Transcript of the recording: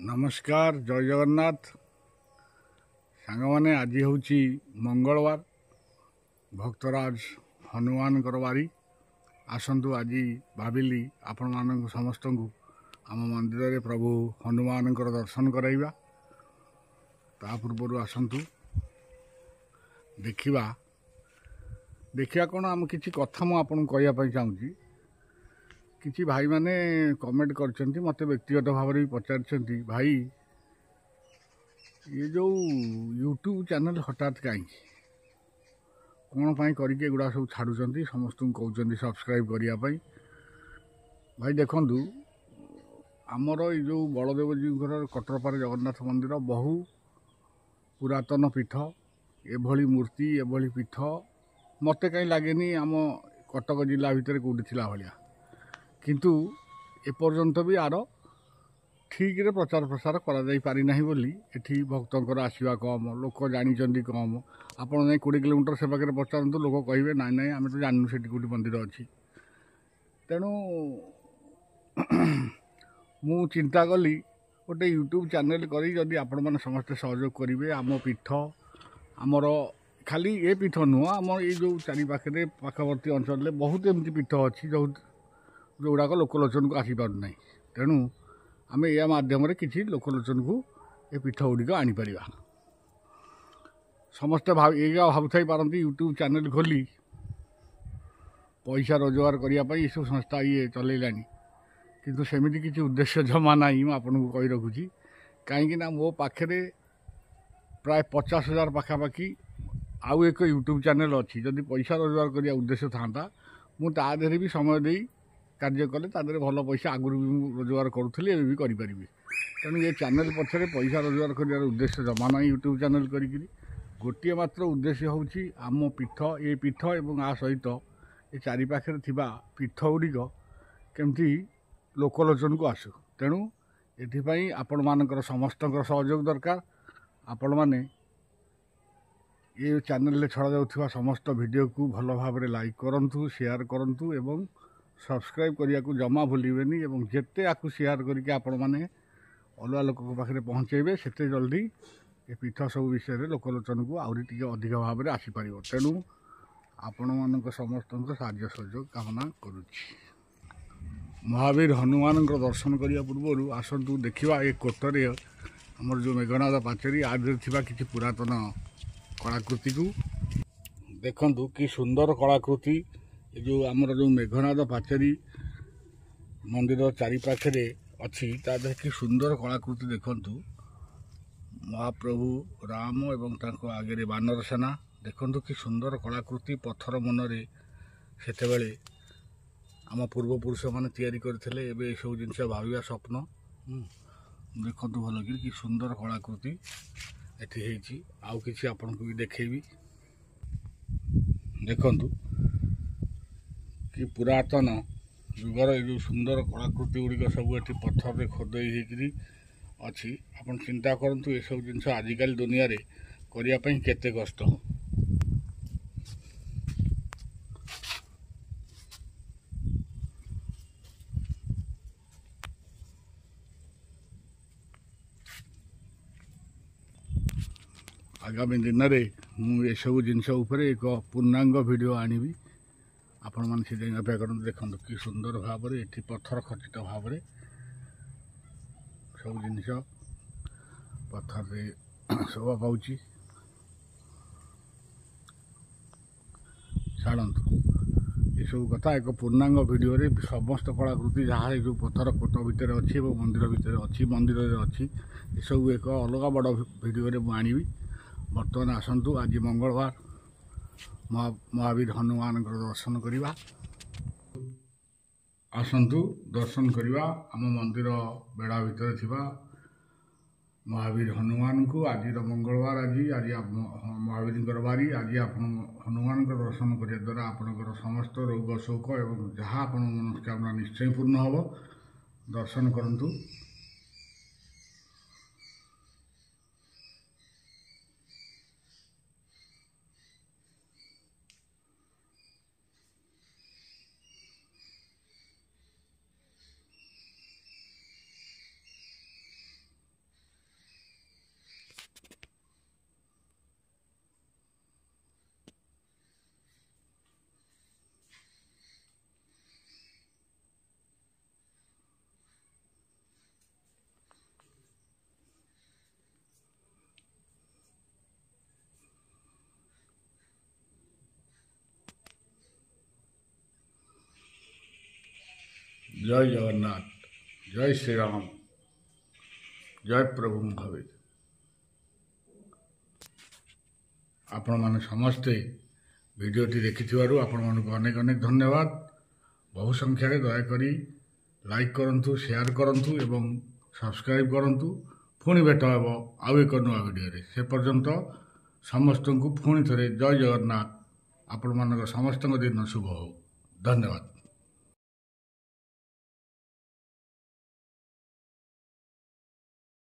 नमस्कार जय जगन्नाथ सांग मैंने आज हूँ मंगलवार भक्तराज हनुमान बारी आसतु आज भाविली आपण मान समस्त आम मंदिर में प्रभु हनुमान दर्शन कराइबा ता पूर्व आसतु देखा देखा कौन आम कि कथा मुझे कहवाई चाहूँगी किसी भाई माने कमेंट कर मत व्यक्तिगत भाव में पचार भाई ये जो यूट्यूब चैनल हठात कहीं कौन पाई करके एगुड़ा सब छाड़ुं समस्त कहते सब्सक्राइब करने भाई देखु आमर ये जो बलदेव जी कटरपार जगन्नाथ मंदिर बहु पुरातन पीठ एभली मूर्ति एभली पीठ मत कहीं लगे आम कटक जिला भितर कौटी थिला भाया किंतु एपर्यंत भी आर ठीक रे प्रचार प्रसार करा बोली एठी भक्तंकर आसवा कम लोक जानी कम आपड़ नहीं 20 किलोमीटर से पाखे पचारत लोक कहे ना ना आम तो जानू से कौटी मंदिर अच्छी तेणु मु चिंता कली गोटे यूट्यूब चैनल करी जदि आपण मैंने समस्ते सहयोग करेंगे आम पीठ आमर खाली ए पीठ नुह आम ये जो चारि पाखे पाखवर्ती अंचल बहुत एमती पीठ अच्छी जो जोड़ाक लोकलोचन को आसीपार ना तेणु आम या मध्यम किसी लोकलोचन को ये पीठ गुड़िक आनीपर समस्ते भावुई पारती यूट्यूब चैनल खोली पैसा रोजगार करने सब संस्था ये चलैलानी किंतु सेमती किसी उद्देश्य जमा ना आपको कही रखुची कहीं मो पाखे प्राय 50,000 पाखापाखि आउ एक यूट्यूब चैनल अच्छी जदि पैसा रोजगार करने उद्देश्य था मुझे भी समय दे कार्य कले तादे भल पैसा आगुरी भी रोजगार करूली एवं भी करें तेणु ये चैनल पछरे पैसा रोजगार कर उद्देश्य जमा ना यूट्यूब चैनल करी गोटे मात्र उद्देश्य हूँ आम पीठ ये पीठ और आ सहित ये चारि पाखे पीठ गुड़िक केमती लोकलोचन को आसू तेणु ये आपण मानकर समस्त सहयोग दरकार आपण मैंने ये चैनल छड़ा जाऊा समस्त वीडियो को भल भाव लाइक करूँ शेयर करूँ एवं सब्सक्राइब करने को जमा भूलें और जिते आपको शेयर करके आपण मैंने अलग लोक पाखे पहुँचे से जल्दी ये पीठ सब विषय में लोकलोचन को आहरी टी अधिक भाव में आसीपर तेणु आपण मान समस्त साहाय्य सहयोग कामना करुच्ची महावीर हनुमान दर्शन करने पूर्व आसतु देखा ये कोटरे आमर जो मेघनाथ पाचेरी आदि किसी पुरातन कलाकृति को देखु कि सुंदर कलाकृति ये जो आमर जो मेघनाथ पाचेरी मंदिर चारि पाखे अच्छी तादे कि सुंदर कलाकृति देखु महाप्रभु राम एवं तांको आगे बानर सेना देखु कि सुंदर कलाकृति पत्थर मनरे सेतेबेले आम पूर्वपुरुष मैंने तैयारी करथिले एबे सब जिनस भाविया स्वप्न देखु भल कि सुंदर कलाकृति एठी हेची आउ किछि आपन को भी देखेबी देखंतु कि पुरातन युगर ये जो सुंदर कलाकृति गुड़िक सब ये पत्थर रे खोदई होकरी अच्छी आपन चिंता करंतु ये सब जिनस आजिकल दुनिया रे करिया पई केते कष्ट आगामी दिन में मुझे सब जिनस एक पूर्णांग वीडियो आनिबी आपण मान से अपेक्षा करते देखो कि सुंदर भाव में ये पत्थर खचित भाव में सब जिनस पत्थर रे शोभा पाउची छाड़तु ये सब कथा एक पूर्णांग वीडियो रे समस्त कलाकृति जहाँ जो पत्थर कोट भितर अच्छी मंदिर भितर अच्छी मंदिर अच्छी ये सब एक अलग बड़ वीडियो रे मुझे बर्तमान आसतु आज मंगलवार महावीर हनुमान दर्शन करवा आसतु दर्शन करवा आम मंदिर बेड़ा भितर थिबा महावीर हनुमान को आज मंगलवार आज महावीर बारी आज आप हनुमान दर्शन करने द्वारा आपंकर समस्त रोग शोक एवं जहाँ आप मनोकामना निश्चय पूर्ण हम दर्शन करंतु। ଜୟ ଜଗନ୍ନାଥ, ଜୟ ଶ୍ରୀରାମ, ଜୟ ପ୍ରଭୁ ମହାବୀର। ଆପଣମାନେ ସମସ୍ତେ ଭିଡ଼ିଓଟି ଦେଖିଥିବାରୁ ଆପଣମାନଙ୍କୁ ଅନେକ ଅନେକ ଧନ୍ୟବାଦ। ବହୁ ସଂଖ୍ୟାରେ ଦୟାକରି ଲାଇକ୍ କରନ୍ତୁ, ସେୟାର କରନ୍ତୁ ଏବଂ ସବସ୍କ୍ରାଇବ୍ କରନ୍ତୁ। ପୁଣି ଭେଟ ହେବ ଆଉ ଏକ ନୂଆ ଭିଡ଼ିଓରେ। ସେ ପର୍ଯ୍ୟନ୍ତ ସମସ୍ତଙ୍କୁ ପୁଣି ଥରେ ଜୟ ଜଗନ୍ନାଥ। ଆପଣମାନଙ୍କ ସମସ୍ତଙ୍କ ଦିନ ଶୁଭ ହେଉ। ଧନ୍ୟବାଦ।